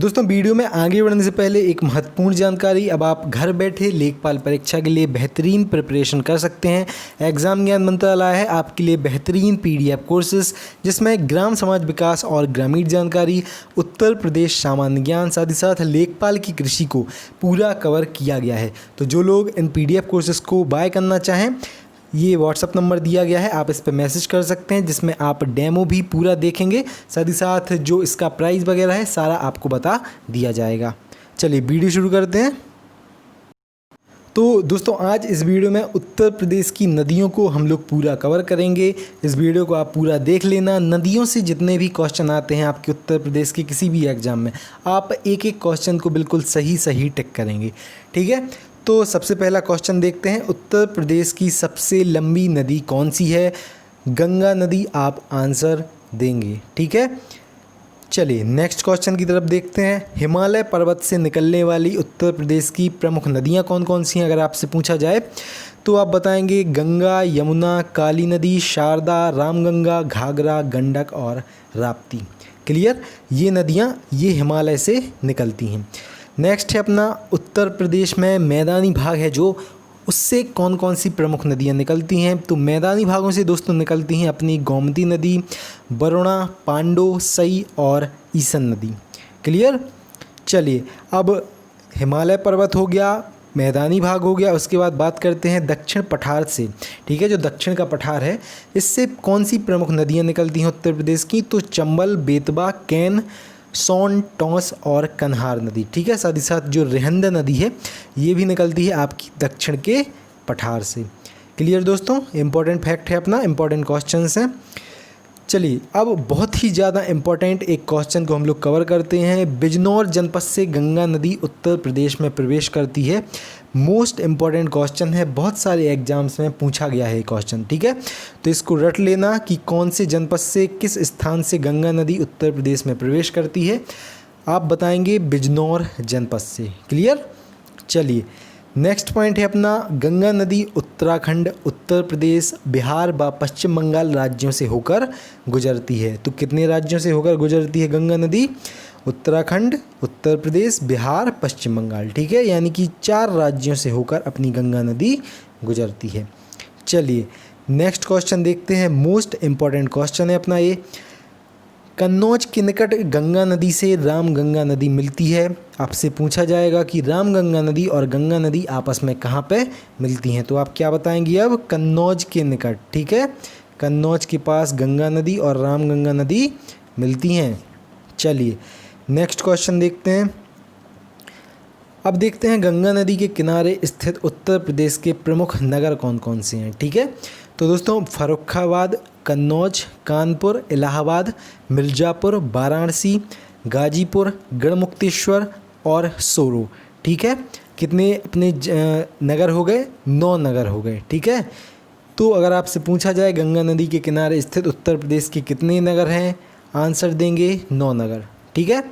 दोस्तों वीडियो में आगे बढ़ने से पहले एक महत्वपूर्ण जानकारी। अब आप घर बैठे लेखपाल परीक्षा के लिए बेहतरीन प्रिपरेशन कर सकते हैं। एग्जाम ज्ञान मंत्रालय है आपके लिए बेहतरीन पीडीएफ कोर्सेज, जिसमें ग्राम समाज विकास और ग्रामीण जानकारी, उत्तर प्रदेश सामान्य ज्ञान, साथ ही साथ लेखपाल की कृषि को पूरा कवर किया गया है। तो जो लोग इन पीडीएफ कोर्सेज को बाय करना चाहें, ये व्हाट्सअप नंबर दिया गया है, आप इस पर मैसेज कर सकते हैं, जिसमें आप डेमो भी पूरा देखेंगे। साथ ही साथ जो इसका प्राइस वगैरह है सारा आपको बता दिया जाएगा। चलिए वीडियो शुरू करते हैं। तो दोस्तों आज इस वीडियो में उत्तर प्रदेश की नदियों को हम लोग पूरा कवर करेंगे। इस वीडियो को आप पूरा देख लेना। नदियों से जितने भी क्वेश्चन आते हैं आपके उत्तर प्रदेश के किसी भी एग्जाम में, आप एक एक क्वेश्चन को बिल्कुल सही टिक करेंगे। ठीक है, तो सबसे पहला क्वेश्चन देखते हैं। उत्तर प्रदेश की सबसे लंबी नदी कौन सी है? गंगा नदी आप आंसर देंगे। ठीक है, चलिए नेक्स्ट क्वेश्चन की तरफ देखते हैं। हिमालय पर्वत से निकलने वाली उत्तर प्रदेश की प्रमुख नदियां कौन कौन सी हैं? अगर आपसे पूछा जाए तो आप बताएंगे गंगा, यमुना, काली नदी, शारदा, रामगंगा, घाघरा, गंडक और राप्ती। क्लियर, ये नदियां ये हिमालय से निकलती हैं। नेक्स्ट है अपना उत्तर प्रदेश में मैदानी भाग है जो, उससे कौन कौन सी प्रमुख नदियां निकलती हैं? तो मैदानी भागों से दोस्तों निकलती हैं अपनी गोमती नदी, वरुणा, पांडो, सई और ईसन नदी। क्लियर, चलिए अब हिमालय पर्वत हो गया, मैदानी भाग हो गया, उसके बाद बात करते हैं दक्षिण पठार से। ठीक है, जो दक्षिण का पठार है इससे कौन सी प्रमुख नदियाँ निकलती हैं उत्तर प्रदेश की? तो चंबल, बेतवा, कैन, सोन, टॉस और कन्हार नदी। ठीक है, साथ ही साथ जो रिहंद नदी है ये भी निकलती है आपकी दक्षिण के पठार से। क्लियर दोस्तों, इंपॉर्टेंट फैक्ट है अपना, इंपॉर्टेंट क्वेश्चंस हैं। चलिए अब बहुत ही ज़्यादा इंपॉर्टेंट एक क्वेश्चन को हम लोग कवर करते हैं। बिजनौर जनपद से गंगा नदी उत्तर प्रदेश में प्रवेश करती है। मोस्ट इम्पॉर्टेंट क्वेश्चन है, बहुत सारे एग्जाम्स में पूछा गया है क्वेश्चन। ठीक है, तो इसको रट लेना कि कौन से जनपद से, किस स्थान से गंगा नदी उत्तर प्रदेश में प्रवेश करती है। आप बताएंगे बिजनौर जनपद से। क्लियर, चलिए नेक्स्ट पॉइंट है अपना, गंगा नदी उत्तराखंड, उत्तर प्रदेश, बिहार व पश्चिम बंगाल राज्यों से होकर गुजरती है। तो कितने राज्यों से होकर गुजरती है गंगा नदी? उत्तराखंड, उत्तर प्रदेश, बिहार, पश्चिम बंगाल। ठीक है, यानी कि 4 राज्यों से होकर अपनी गंगा नदी गुजरती है। चलिए नेक्स्ट क्वेश्चन देखते हैं। मोस्ट इम्पॉर्टेंट क्वेश्चन है अपना ये। कन्नौज के निकट गंगा नदी से रामगंगा नदी मिलती है। आपसे पूछा जाएगा कि रामगंगा नदी और गंगा नदी आपस में कहाँ पे मिलती हैं, तो आप क्या बताएंगे? अब कन्नौज के निकट। ठीक है, कन्नौज के पास गंगा नदी और रामगंगा नदी मिलती हैं। चलिए नेक्स्ट क्वेश्चन देखते हैं। अब देखते हैं गंगा नदी के किनारे स्थित उत्तर प्रदेश के प्रमुख नगर कौन कौन से हैं। ठीक है, तो दोस्तों फर्रुखाबाद, कन्नौज, कानपुर, इलाहाबाद, मिर्ज़ापुर, वाराणसी, गाजीपुर, गढ़मुक्तेश्वर और सोरो। ठीक है, कितने अपने नगर हो गए? 9 नगर हो गए। ठीक है, तो अगर आपसे पूछा जाए गंगा नदी के किनारे स्थित उत्तर प्रदेश के कितने नगर हैं, आंसर देंगे 9 नगर। ठीक है,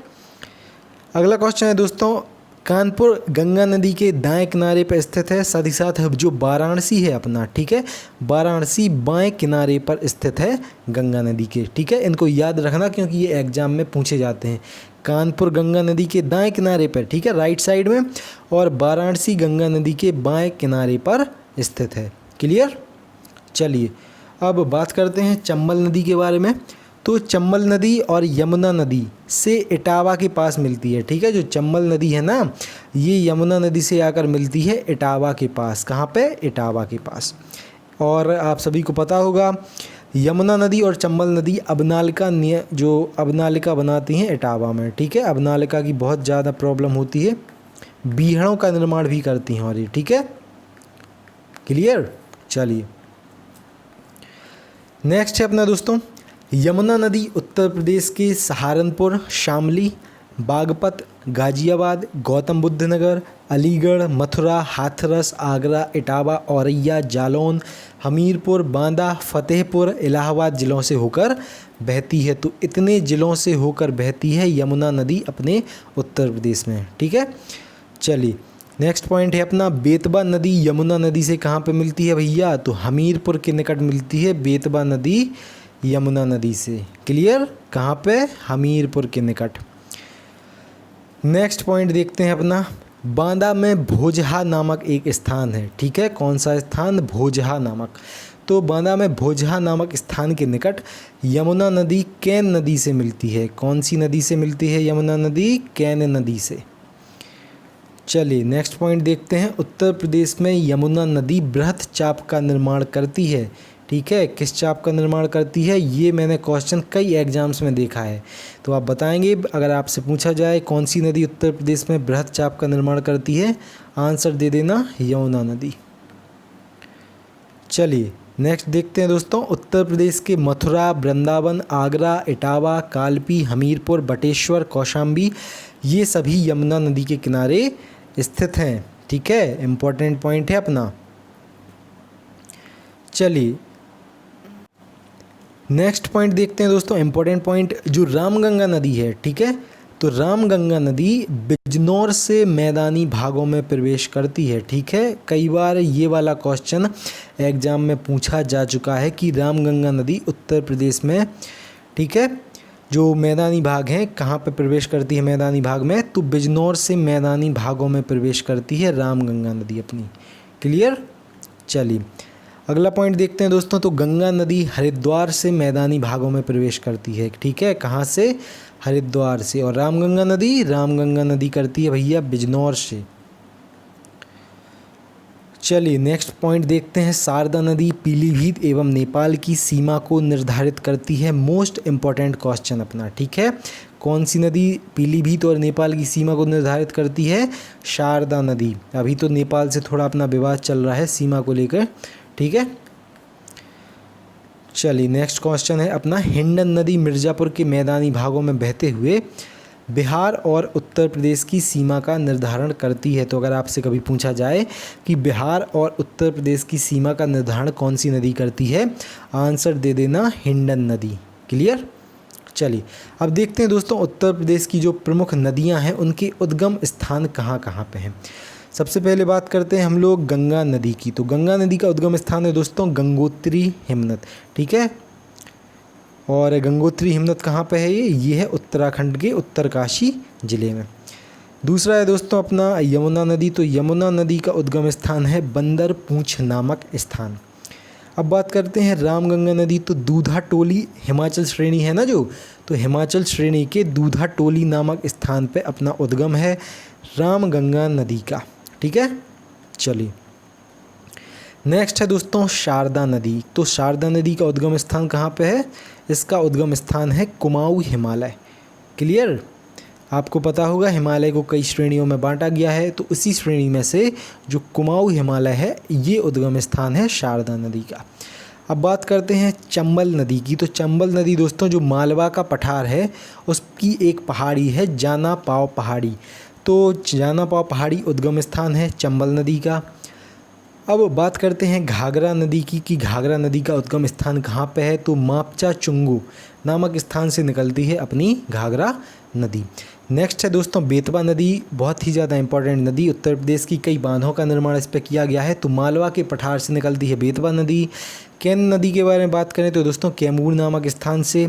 अगला क्वेश्चन है दोस्तों, कानपुर गंगा नदी के दाएं किनारे पर स्थित है। साथ ही साथ जो वाराणसी है अपना, ठीक है, वाराणसी बाएं किनारे पर स्थित है गंगा नदी के। ठीक है, इनको याद रखना क्योंकि ये एग्जाम में पूछे जाते हैं। कानपुर गंगा नदी के दाएं किनारे पर, ठीक है, राइट साइड में, और वाराणसी गंगा नदी के बाएं किनारे पर स्थित है। क्लियर, चलिए अब बात करते हैं चंबल नदी के बारे में। तो चंबल नदी और यमुना नदी से इटावा के पास मिलती है। ठीक है, जो चंबल नदी है ना, ये यमुना नदी से आकर मिलती है इटावा के पास। कहाँ पे? इटावा के पास। और आप सभी को पता होगा यमुना नदी और चंबल नदी अबनालिका जो अबनालिका बनाती हैं इटावा में। ठीक है, अबनालिका की बहुत ज़्यादा प्रॉब्लम होती है, बीहड़ों का निर्माण भी करती हैं और ये। ठीक है, क्लियर, चलिए नेक्स्ट है अपना दोस्तों, यमुना नदी उत्तर प्रदेश के सहारनपुर, शामली, बागपत, गाजियाबाद, गौतम बुद्ध नगर, अलीगढ़, मथुरा, हाथरस, आगरा, इटावा, औरैया, जालौन, हमीरपुर, बांदा, फतेहपुर, इलाहाबाद जिलों से होकर बहती है। तो इतने ज़िलों से होकर बहती है यमुना नदी अपने उत्तर प्रदेश में। ठीक है, चलिए नेक्स्ट पॉइंट है अपना, बेतवा नदी यमुना नदी से कहाँ पे मिलती है भैया? तो हमीरपुर के निकट मिलती है बेतवा नदी यमुना नदी से। क्लियर, कहाँ पे? हमीरपुर के निकट। नेक्स्ट पॉइंट देखते हैं अपना, बांदा में भोजहा नामक एक स्थान है, ठीक है। कौन सा स्थान? भोजहा नामक। तो बांदा में भोजहा नामक स्थान के निकट यमुना नदी कैन नदी से मिलती है। कौन सी नदी से मिलती है? यमुना नदी कैन नदी से। चलिए नेक्स्ट पॉइंट देखते हैं, उत्तर प्रदेश में यमुना नदी बृहत चाप का निर्माण करती है, ठीक है। किस चाप का निर्माण करती है? ये मैंने क्वेश्चन कई एग्जाम्स में देखा है, तो आप बताएंगे अगर आपसे पूछा जाए कौन सी नदी उत्तर प्रदेश में बृहत चाप का निर्माण करती है, आंसर दे देना यमुना नदी। चलिए नेक्स्ट देखते हैं दोस्तों, उत्तर प्रदेश के मथुरा, वृंदावन, आगरा, इटावा, कालपी, हमीरपुर, बटेश्वर, कौशाम्बी ये सभी यमुना नदी के किनारे स्थित हैं, ठीक है। इम्पोर्टेंट पॉइंट है अपना। चलिए नेक्स्ट पॉइंट देखते हैं दोस्तों, इम्पोर्टेंट पॉइंट जो रामगंगा नदी है, ठीक है। तो रामगंगा नदी बिजनौर से मैदानी भागों में प्रवेश करती है, ठीक है। कई बार ये वाला क्वेश्चन एग्जाम में पूछा जा चुका है कि रामगंगा नदी उत्तर प्रदेश में, ठीक है, जो मैदानी भाग हैं कहाँ पे प्रवेश करती है मैदानी भाग में? तो बिजनौर से मैदानी भागों में प्रवेश करती है रामगंगा नदी अपनी। क्लियर? चलिए अगला पॉइंट देखते हैं दोस्तों, तो गंगा नदी हरिद्वार से मैदानी भागों में प्रवेश करती है, ठीक है। कहाँ से? हरिद्वार से। और रामगंगा नदी करती है भैया बिजनौर से। चलिए नेक्स्ट पॉइंट देखते हैं, शारदा नदी पीलीभीत एवं नेपाल की सीमा को निर्धारित करती है। मोस्ट इम्पॉर्टेंट क्वेश्चन अपना, ठीक है। कौन सी नदी पीलीभीत और नेपाल की सीमा को निर्धारित करती है? शारदा नदी। अभी तो नेपाल से थोड़ा अपना विवाद चल रहा है सीमा को लेकर, ठीक है। चलिए नेक्स्ट क्वेश्चन है अपना, हिंडन नदी मिर्ज़ापुर के मैदानी भागों में बहते हुए बिहार और उत्तर प्रदेश की सीमा का निर्धारण करती है। तो अगर आपसे कभी पूछा जाए कि बिहार और उत्तर प्रदेश की सीमा का निर्धारण कौन सी नदी करती है, आंसर दे देना हिंडन नदी। क्लियर? चलिए अब देखते हैं दोस्तों, उत्तर प्रदेश की जो प्रमुख नदियां हैं उनके उद्गम स्थान कहाँ कहाँ पे हैं। सबसे पहले बात करते हैं हम लोग गंगा नदी की। तो गंगा नदी का उद्गम स्थान है दोस्तों गंगोत्री हिमनद, ठीक है। और गंगोत्री हिमनद कहाँ पे है? ये है उत्तराखंड के उत्तरकाशी ज़िले में। दूसरा है दोस्तों अपना यमुना नदी। तो यमुना नदी का उद्गम स्थान है बंदर पूंछ नामक स्थान। अब बात करते हैं रामगंगा नदी। तो दूधा टोली हिमाचल श्रेणी है ना जो, तो हिमाचल श्रेणी के दूधा टोली नामक स्थान पे अपना उद्गम है रामगंगा नदी का, ठीक है। चलिए नेक्स्ट है दोस्तों शारदा नदी। तो शारदा नदी का उद्गम स्थान कहाँ पे है? इसका उद्गम स्थान है कुमाऊं हिमालय। क्लियर? आपको पता होगा हिमालय को कई श्रेणियों में बांटा गया है, तो उसी श्रेणी में से जो कुमाऊं हिमालय है ये उद्गम स्थान है शारदा नदी का। अब बात करते हैं चंबल नदी की। तो चंबल नदी दोस्तों जो मालवा का पठार है उसकी एक पहाड़ी है जाना पाव पहाड़ी। तो जाना पाव पहाड़ी उद्गम स्थान है चंबल नदी का। अब बात करते हैं घाघरा नदी की कि घाघरा नदी का उद्गम स्थान कहाँ पे है? तो मापचा चुंगू नामक स्थान से निकलती है अपनी घाघरा नदी। नेक्स्ट है दोस्तों बेतवा नदी, बहुत ही ज़्यादा इंपॉर्टेंट नदी। उत्तर प्रदेश की कई बांधों का निर्माण इस पर किया गया है। तो मालवा के पठार से निकलती है बेतवा नदी। केन नदी के बारे में बात करें तो दोस्तों कैमूर नामक स्थान से।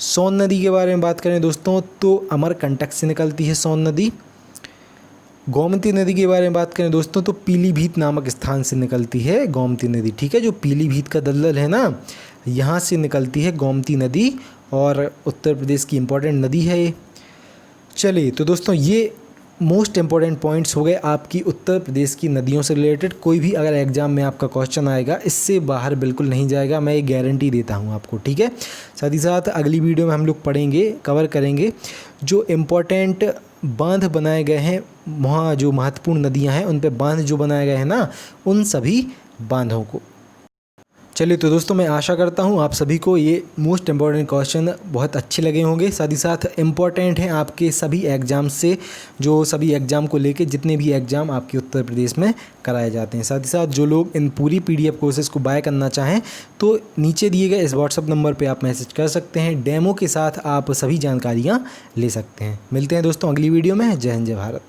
सोन नदी के बारे में बात करें दोस्तों तो अमरकंटक से निकलती है सोन नदी। गोमती नदी के बारे में बात करें दोस्तों तो पीलीभीत नामक स्थान से निकलती है गोमती नदी, ठीक है। जो पीलीभीत का दलदल है ना, यहाँ से निकलती है गोमती नदी और उत्तर प्रदेश की इम्पोर्टेंट नदी है ये। चलिए तो दोस्तों ये मोस्ट इम्पॉर्टेंट पॉइंट्स हो गए आपकी उत्तर प्रदेश की नदियों से रिलेटेड। कोई भी अगर एग्जाम में आपका क्वेश्चन आएगा इससे बाहर बिल्कुल नहीं जाएगा, मैं ये गारंटी देता हूँ आपको, ठीक है। साथ ही साथ अगली वीडियो में हम लोग पढ़ेंगे, कवर करेंगे जो इम्पोर्टेंट बांध बनाए गए हैं, वहाँ जो महत्वपूर्ण नदियाँ हैं उन पे बांध जो बनाए गए हैं ना, उन सभी बांधों को। चलिए तो दोस्तों मैं आशा करता हूँ आप सभी को ये मोस्ट इम्पॉर्टेंट क्वेश्चन बहुत अच्छे लगे होंगे। साथ ही साथ इम्पॉर्टेंट हैं आपके सभी एग्ज़ाम से, जो सभी एग्ज़ाम को लेके जितने भी एग्ज़ाम आपके उत्तर प्रदेश में कराए जाते हैं। साथ ही साथ जो लोग इन पूरी PDF कोर्सेज़ को बाय करना चाहें तो नीचे दिए गए इस व्हाट्सअप नंबर पर आप मैसेज कर सकते हैं। डेमो के साथ आप सभी जानकारियाँ ले सकते हैं। मिलते हैं दोस्तों अगली वीडियो में। जय हिंद जय भारत।